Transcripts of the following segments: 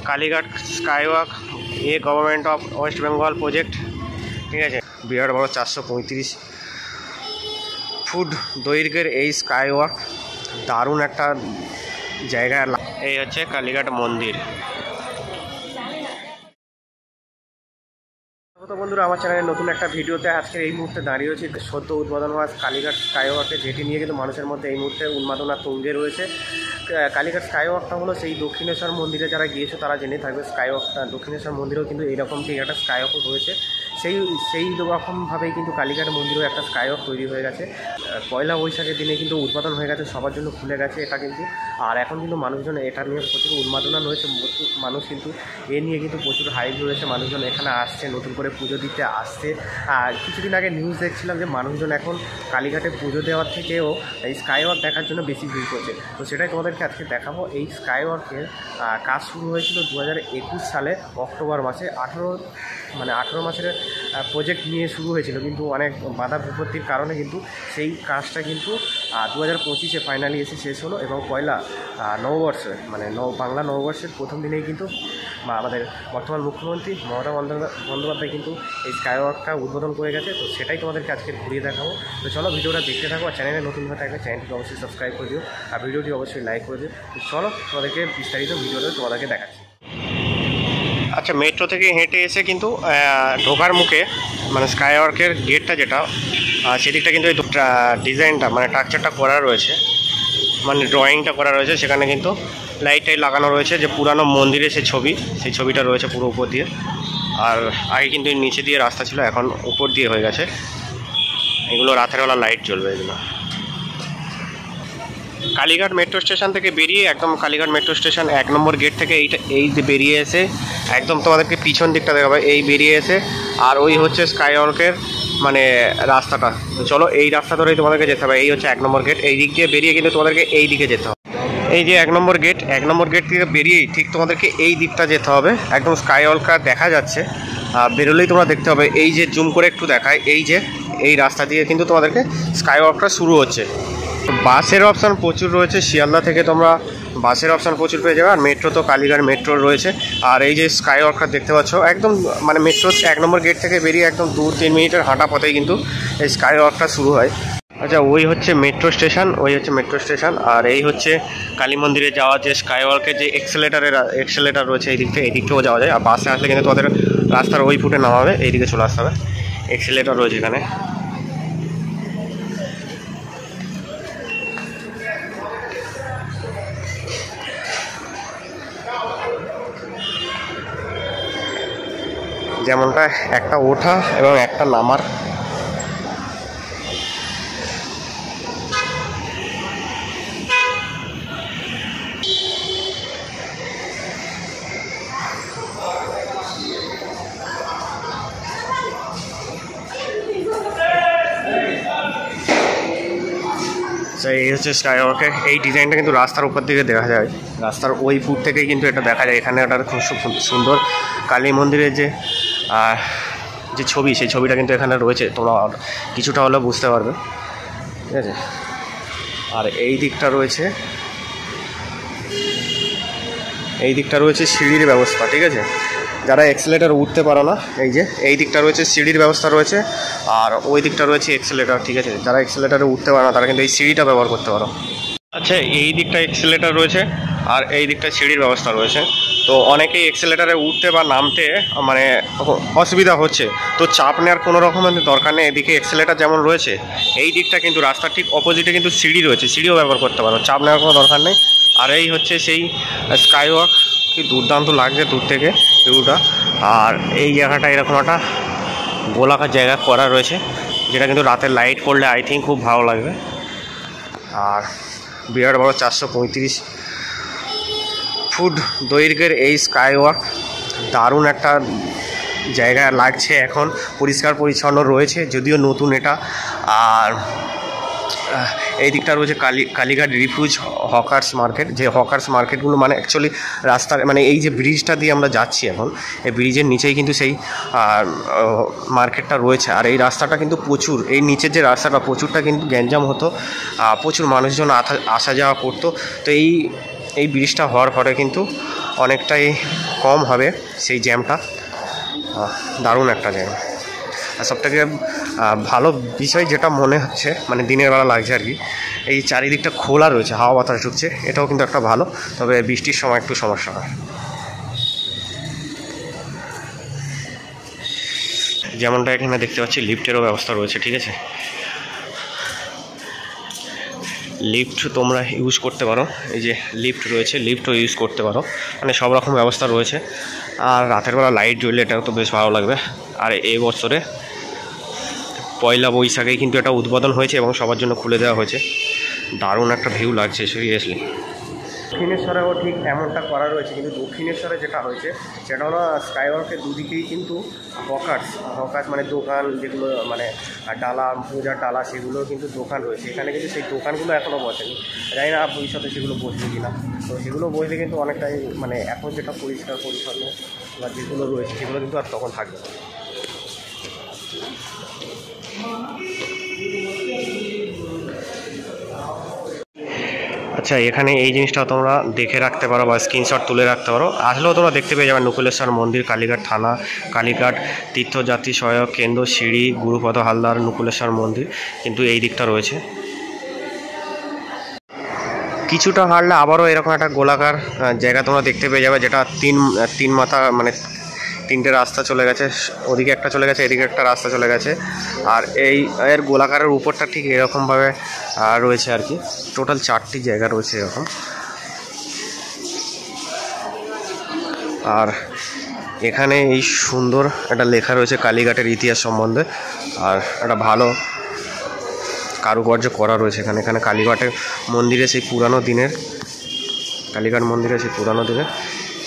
Kalighat skywalk government of West Bengal project, ঠিক আছে। বিরাট বড় 435 ফুট দৈর্ঘ্যের এই স্কাইওয়াক দারুণ একটা জায়গা। এই হচ্ছে কালীঘাট মন্দির। তো বন্ধুরা, আমার চ্যানেলে নতুন একটা ভিডিওতে আজকে এই মুহূর্তে দাঁড়িয়ে রয়েছে সদ্য উদ্বোধন হওয়া কালীঘাট স্কাইওয়াকে, যেটি নিয়ে কিন্তু মানুষের মধ্যে এই মুহূর্তে উন্মাদনা তুঙ্গে রয়েছে। কালীঘাট স্কাইওয়াকটা হলো সেই দক্ষিণেশ্বর মন্দিরে যারা গিয়েছে তারা জেনে থাকবে। স্কাইওয়াকটা দক্ষিণেশ্বর মন্দিরেও কিন্তু এইরকম ঠিক একটা স্কাইওয়াক রয়েছে। সেই রকমভাবেই কিন্তু কালীঘাট মন্দিরেও একটা স্কাইওয়াক তৈরি হয়ে গেছে। পয়লা বৈশাখের দিনে কিন্তু উদ্বোধন হয়ে গেছে, সবার জন্য খুলে গেছে এটা কিন্তু। আর এখন কিন্তু মানুষজন এটা নিয়ে প্রচুর উন্মাদনা রয়েছে, মানুষ কিন্তু এ নিয়ে কিন্তু প্রচুর হাইপ রয়েছে। মানুষজন এখানে আসছে, নতুন করে পুজো দিতে আসছে। আর কিছুদিন আগে নিউজ দেখছিলাম যে মানুষজন এখন কালীঘাটে পুজো দেওয়ার থেকেও এই স্কাইওয়াক দেখার জন্য বেশি ভিড় করছে। তো সেটাই তোমাদেরকে আজকে দেখাবো। এই স্কাইওয়াকের কাজ শুরু হয়েছিল 2021 সালে অক্টোবর মাসে। 18 মাসের প্রজেক্ট নিয়ে শুরু হয়েছিল, কিন্তু অনেক বাধা বিপত্তির কারণে কিন্তু সেই কাজটা কিন্তু 2025-এ ফাইনালি এসে শেষ হলো। এবং পয়লা নববর্ষে বাংলা নববর্ষের প্রথম দিনেই কিন্তু আমাদের বর্তমান মুখ্যমন্ত্রী মমতা বন্দ্যোপাধ্যায় কিন্তু এই স্কাইওয়াকটা উদ্বোধন করে গেছে। তো সেটাই তোমাদেরকে আজকে ঘুরিয়ে দেখাবো। তো চলো ভিডিওটা দেখতে থাকো। আর চ্যানেলে নতুন হয়ে থাকলে চ্যানেলটিকে অবশ্যই সাবস্ক্রাইব করে দিও, আর ভিডিওটি অবশ্যই লাইক করে দিও। তো চলো তোমাদেরকে বিস্তারিত ভিডিওটা তোমাদেরকে দেখাচ্ছি। আচ্ছা, মেট্রো থেকে হেঁটে এসে কিন্তু ঢোকার মুখে স্কাইওয়াকের গেটটা যেটা সেদিকটা কিন্তু এই ডিজাইনটা স্ট্রাকচারটা করা রয়েছে, ড্রয়িংটা করা রয়েছে। সেখানে কিন্তু লাইটটাই লাগানো রয়েছে, যে পুরানো মন্দিরে সেই ছবিটা রয়েছে পুরো উপর দিয়ে। আর আগে কিন্তু নিচে দিয়ে রাস্তা ছিল, এখন উপর দিয়ে হয়ে গেছে। এগুলো রাতের বেলা লাইট জ্বলবে এগুলো। কালীঘাট মেট্রো স্টেশন থেকে বেরিয়ে একদম কালীঘাট মেট্রো স্টেশন 1 নম্বর গেট থেকে এই বেরিয়ে এসে একদম তোমাদেরকে পিছন দিকটা দেখাবে, এই বেরিয়ে এসে আর ওই হচ্ছে স্কাইওয়াকের রাস্তাটা। তো চলো এই রাস্তা ধরেই তোমাদেরকে যেতে হবে। এই হচ্ছে 1 নম্বর গেট। এই দিক দিয়ে বেরিয়ে কিন্তু তোমাদেরকে এই দিকে যেতে হবে। এই যে 1 নম্বর গেট থেকে বেরিয়েই ঠিক তোমাদেরকে এই দিকটা যেতে হবে। একদম স্কাইওয়াকটা দেখা যাচ্ছে, বেরোলেই তোমরা দেখতে হবে। এই যে জুম করে একটু দেখায়, এই রাস্তা দিয়ে কিন্তু তোমাদেরকে স্কাইওয়াকটা শুরু হচ্ছে। বাসের অপশান প্রচুর রয়েছে, শিয়ালদা থেকে তোমরা বাসের অপশান প্রচুর পেয়ে যাবে। আর মেট্রো তো কালীঘাট মেট্রো রয়েছে। আর এই যে স্কাইওয়াকটা দেখতে পাচ্ছ একদম মেট্রো 1 নম্বর গেট থেকে বেরিয়ে একদম 2-3 মিনিটের হাঁটা পথেই কিন্তু এই স্কাইওয়াকটা শুরু হয়। আচ্ছা, ওই হচ্ছে মেট্রো স্টেশন। আর এই হচ্ছে কালী মন্দিরে যাওয়ার যে স্কাইওয়াকের যে এক্সেলেটার রয়েছে, এই দিকটাও যাওয়া যায়। আর বাসে আসলে কিন্তু তোমাদের রাস্তার ওই ফুটে নামাবে, এইদিকে চলে আসতে হবে। এক্সেলেটার রয়েছে এখানে। যেমনটা একটা ওঠা এবং একটা নামার। এই হচ্ছে স্কাইওয়াকের এই ডিজাইনটা কিন্তু রাস্তার উপর দিকে দেখা যায়, রাস্তার ওই ফুট থেকেই কিন্তু এটা দেখা যায়। এখানে একটা খুব সুন্দর কালী মন্দিরের যে ছবি, সেই ছবিটা কিন্তু এখানে রয়েছে, তোমরা কিছুটা হলেও বুঝতে পারবে, ঠিক আছে। আর এই দিকটা রয়েছে সিঁড়ির ব্যবস্থা, ঠিক আছে। যারা এক্সেলেটার উঠতে পারো না, এই দিকটা রয়েছে সিঁড়ির ব্যবস্থা রয়েছে। আর ওই দিকটা রয়েছে এক্সেলেটার, ঠিক আছে। যারা এক্সেলেটারে উঠতে পারো না তারা কিন্তু এই সিঁড়িটা ব্যবহার করতে পারো। আচ্ছা, এই দিকটা এক্সেলেটার রয়েছে আর এই দিকটা সিঁড়ির ব্যবস্থা রয়েছে। তো অনেকেই এক্সেলেটারে উঠতে বা নামতে অসুবিধা হচ্ছে, তো চাপ নেওয়ার কোনো রকমের দরকার নেই। এদিকে এক্সেলেটার যেমন রয়েছে, এই দিকটা কিন্তু রাস্তার ঠিক অপোজিটে কিন্তু সিঁড়ি রয়েছে, সিঁড়িও ব্যবহার করতে পারো, চাপ নেওয়ার কোনো দরকার নেই। আর এই হচ্ছে সেই স্কাইওয়াক, কি দুর্দান্ত লাগছে দূর থেকে ভিউটা। আর এই জায়গাটা এরকম একটা গোলাকার জায়গা করা রয়েছে, যেটা কিন্তু রাতের লাইট করলে আই থিঙ্ক খুব ভালো লাগবে। আর বিরাট বড় 435 ফুট দৈর্ঘ্যের এই স্কাইওয়াক দারুণ একটা জায়গা লাগছে। এখন পরিষ্কার পরিচ্ছন্ন রয়েছে, যদিও নতুন এটা। আর এই দিকটা রয়েছে কালীঘাট রিফিউজ হকার্স মার্কেট, যে হকার্স মার্কেটগুলো অ্যাকচুয়ালি রাস্তার এই যে ব্রিজটা দিয়ে আমরা যাচ্ছি এখন, এই ব্রিজের নিচেই কিন্তু সেই মার্কেটটা রয়েছে। আর এই রাস্তাটা কিন্তু প্রচুর, এই নিচের যে রাস্তাটা প্রচুরটা কিন্তু গ্যাঞ্জাম হতো, প্রচুর মানুষজন আসা যাওয়া করতো। তো এই ব্রিজটা হওয়ার পরে কিন্তু অনেকটাই কম হবে সেই জ্যামটা। দারুণ একটা জ্যাম। আর সবথেকে ভালো বিষয় যেটা মনে হচ্ছে, মানে দিনের বেলা লাগছে আর কি, এই চারিদিকটা খোলা রয়েছে, হাওয়া বাতাস ঢুকছে, এটাও কিন্তু একটা ভালো। তবে বৃষ্টির সময় একটু সমস্যা হয়। যেমনটা এখানে দেখতে পাচ্ছি লিফটেরও ব্যবস্থা রয়েছে, ঠিক আছে। লিফট তোমরা ইউজ করতে পারো, এই যে লিফট রয়েছে, লিফটও ইউজ করতে পারো, মানে সব রকম ব্যবস্থা রয়েছে। আর রাতের বেলা লাইট জ্বললে এটাও তো বেশ ভালো লাগবে। আর এই বছরে পয়লা বৈশাখে কিন্তু এটা উদ্বোধন হয়েছে এবং সবার জন্য খুলে দেওয়া হয়েছে। দারুণ একটা ভিউ লাগছে সিরিয়াসলি। দক্ষিণেশ্বরেও ঠিক এমনটা করা রয়েছে, কিন্তু দক্ষিণেশ্বরে যেটা হয়েছে সেটা হলো স্কাইওয়াকের দুদিকেই কিন্তু হকার্স মানে দোকান, যেগুলো মানে ডালা, পূজার ডালা, সেগুলো কিন্তু দোকান রয়েছে। এখানে কিন্তু সেই দোকানগুলো এখনও বসেনি, জানি না ভবিষ্যতে সেগুলো বসবে কিনা। তো সেগুলো বসলে কিন্তু অনেকটাই মানে এখন যেটা পরিষ্কার পরিচ্ছন্ন বা যেগুলো রয়েছে সেগুলো কিন্তু আর তখন থাকবে না। আচ্ছা, এখানে এই জিনিসটা তোমরা দেখে রাখতে পারো বা স্ক্রিনশট তুলে রাখতে পারো। আসলেও তোমরা দেখতে পেয়ে যাবে নকুলেশ্বর মন্দির, কালীঘাট থানা, কালীঘাট তীর্থযাত্রী সহায়ক কেন্দ্র, সিঁড়ি, গুরুপদ হালদার, নকুলেশ্বর মন্দির কিন্তু এই দিকটা রয়েছে। কিছুটা হাঁটলে আবারও এরকম একটা গোলাকার জায়গা তোমরা দেখতে পেয়ে যাবে, যেটা তিন মাথা মানে তিনটে রাস্তা চলে গেছে, ওদিকে একটা চলে গেছে, এদিকে একটা রাস্তা চলে গেছে। আর এর গোলাকারের উপরটা ঠিক এরকমভাবে রয়েছে আর কি। টোটাল 4টি জায়গা রয়েছে এরকম। আর এখানে এই সুন্দর একটা লেখা রয়েছে কালীঘাটের ইতিহাস সম্বন্ধে, আর একটা ভালো কারুকার্য করা রয়েছে এখানে। কালীঘাটের মন্দিরে সেই পুরানো দিনের, কালীঘাট মন্দিরে সেই পুরানো দিনের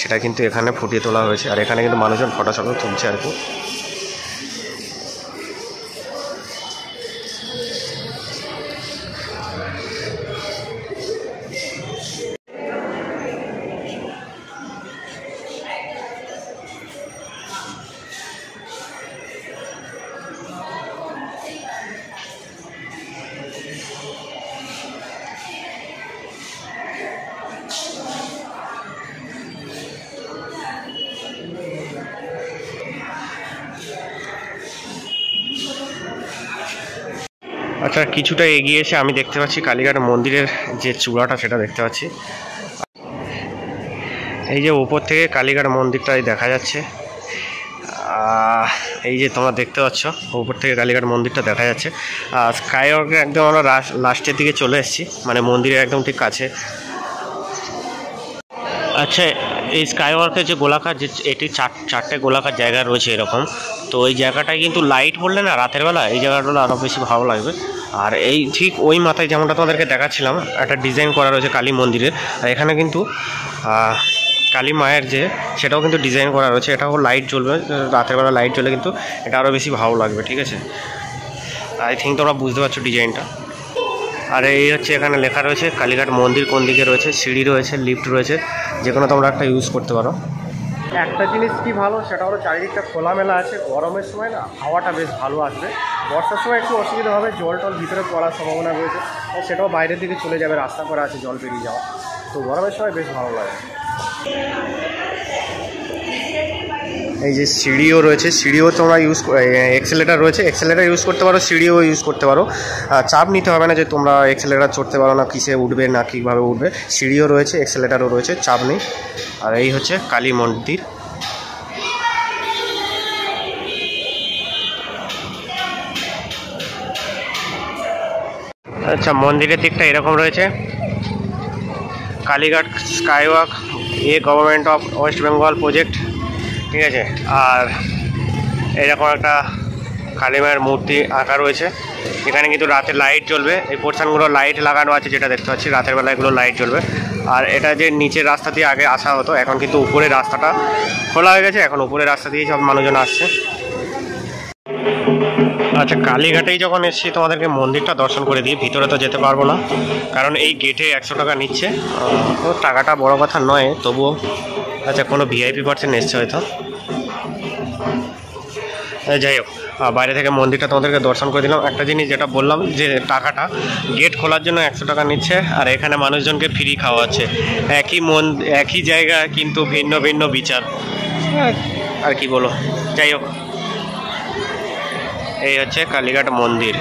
সেটা কিন্তু এখানে ফুটিয়ে তোলা হয়েছে। আর এখানে কিন্তু মানুষজন ফটো তুলছে আর কি। আচ্ছা, কিছুটা এগিয়ে এসে আমি দেখতে পাচ্ছি কালীঘাট মন্দিরের যে চূড়াটা সেটা দেখতে পাচ্ছি। এই যে উপর থেকে কালীঘাট মন্দিরটাই দেখা যাচ্ছে। এই যে তোমরা দেখতে পাচ্ছ উপর থেকে কালীঘাট মন্দিরটা দেখা যাচ্ছে। স্কাইওয়াকে একদম আমরা লাস্টের দিকে চলে এসেছি, মানে মন্দিরের একদম ঠিক কাছে। আচ্ছা, এই স্কাইওয়াকের যে গোলাকার, যে এটি চারটে গোলাকার জায়গা রয়েছে এরকম, তো এই জায়গাটায় কিন্তু লাইট পড়লে না রাতের বেলা এই জায়গাটা আরও বেশি ভালো লাগবে। আর এই ঠিক ওই মাথায় যেমনটা তোমাদেরকে দেখাচ্ছিলাম একটা ডিজাইন করা রয়েছে কালী মন্দিরের, আর এখানে কিন্তু কালী মায়ের যে সেটাও কিন্তু ডিজাইন করা রয়েছে। এটাও লাইট জ্বলবে, রাতের বেলা লাইট জ্বলে কিন্তু এটা আরও বেশি ভালো লাগবে, ঠিক আছে। আই থিঙ্ক তোমরা বুঝতে পারছো ডিজাইনটা। আর এই হচ্ছে এখানে লেখা রয়েছে কালীঘাট মন্দির কোন দিকে রয়েছে, সিঁড়ি রয়েছে, লিফট রয়েছে, যে কোনো তোমরা একটা ইউজ করতে পারো। একটা জিনিস কি ভালো সেটা হলো চারিদিকটা খোলামেলা আছে। গরমের সময় না হাওয়াটা বেশ ভালো আসবে, বর্ষার সময় একটু অসুবিধা হবে, জল টল ভিতরে পড়ার সম্ভাবনা রয়েছে, সেটাও বাইরের দিকে চলে যাবে, রাস্তা করা আছে জল পেরিয়ে যাওয়া। তো গরমের সময় বেশ ভালো লাগে। এই যে সিঁড়িও রয়েছে, সিঁড়িও তোমরা এক্সেলেটার রয়েছে, এক্সেলেটার ইউজ করতে পারো, সিঁড়িও ইউজ করতে পারো। চাপ নিতে হবে না যে তোমরা এক্সেলেটার চড়তে পারো না, কিসে উঠবে না কীভাবে উঠবে। সিঁড়িও রয়েছে, এক্সেলেটারও রয়েছে, চাপ নেই। আর এই হচ্ছে কালী মন্দির। আচ্ছা, মন্দিরের দিকটা এরকম রয়েছে। Kalighat skywalk government of West Bengal project, ঠিক আছে। আর এরকম একটা কালী মায়ের মূর্তি আঁকা রয়েছে। এখানে কিন্তু রাতে লাইট জ্বলবে, এই পোর্শনগুলো লাইট লাগানো আছে যেটা দেখতে পাচ্ছি, রাতের বেলা এগুলো লাইট জ্বলবে। আর এটা যে নিচের রাস্তা দিয়ে আগে আসা হতো, এখন কিন্তু উপরের রাস্তাটা খোলা হয়ে গেছে, এখন উপরের রাস্তা দিয়েই সব মানুষজন আসছে। আচ্ছা, কালীঘাটেই যখন এসেছি তোমাদেরকে মন্দিরটা দর্শন করে দিই, ভিতরে তো যেতে পারবো না কারণ এই গেটে 100 টাকা নিচ্ছে। টাকাটা বড় কথা নয়, তবুও। আচ্ছা, কোনো ভিআইপি পার্সন এসছে হয়তো। যাই হোক, বাইরে থেকে মন্দিরটা তোমাদেরকে দর্শন করে দিলাম। একটা জিনিস যেটা বললাম যে টাকাটা গেট খোলার জন্য 100 টাকা নিচ্ছে, আর এখানে মানুষজনকে ফ্রি খাওয়াচ্ছে। একই জায়গা কিন্তু ভিন্ন ভিন্ন বিচার, আর কি বলো। যাই হোক, এই হচ্ছে কালীঘাট মন্দির।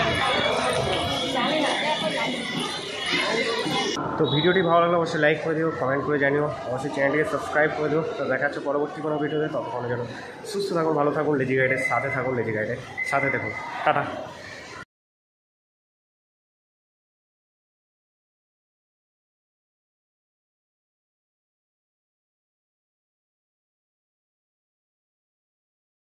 তো ভিডিওটি ভালো লাগলে অবশ্যই লাইক করে দিও, কমেন্ট করে জানিও, অবশ্যই চ্যানেলটিকে সাবস্ক্রাইব করে দিও। তো দেখা যাচ্ছে পরবর্তী কোনো ভিডিওতে। ততক্ষণের জন্য সুস্থ থাকুন, ভালো থাকুন, লেজি গাইডের সাথে থাকুন, লেজি গাইডের সাথে থাকুন। টাটা।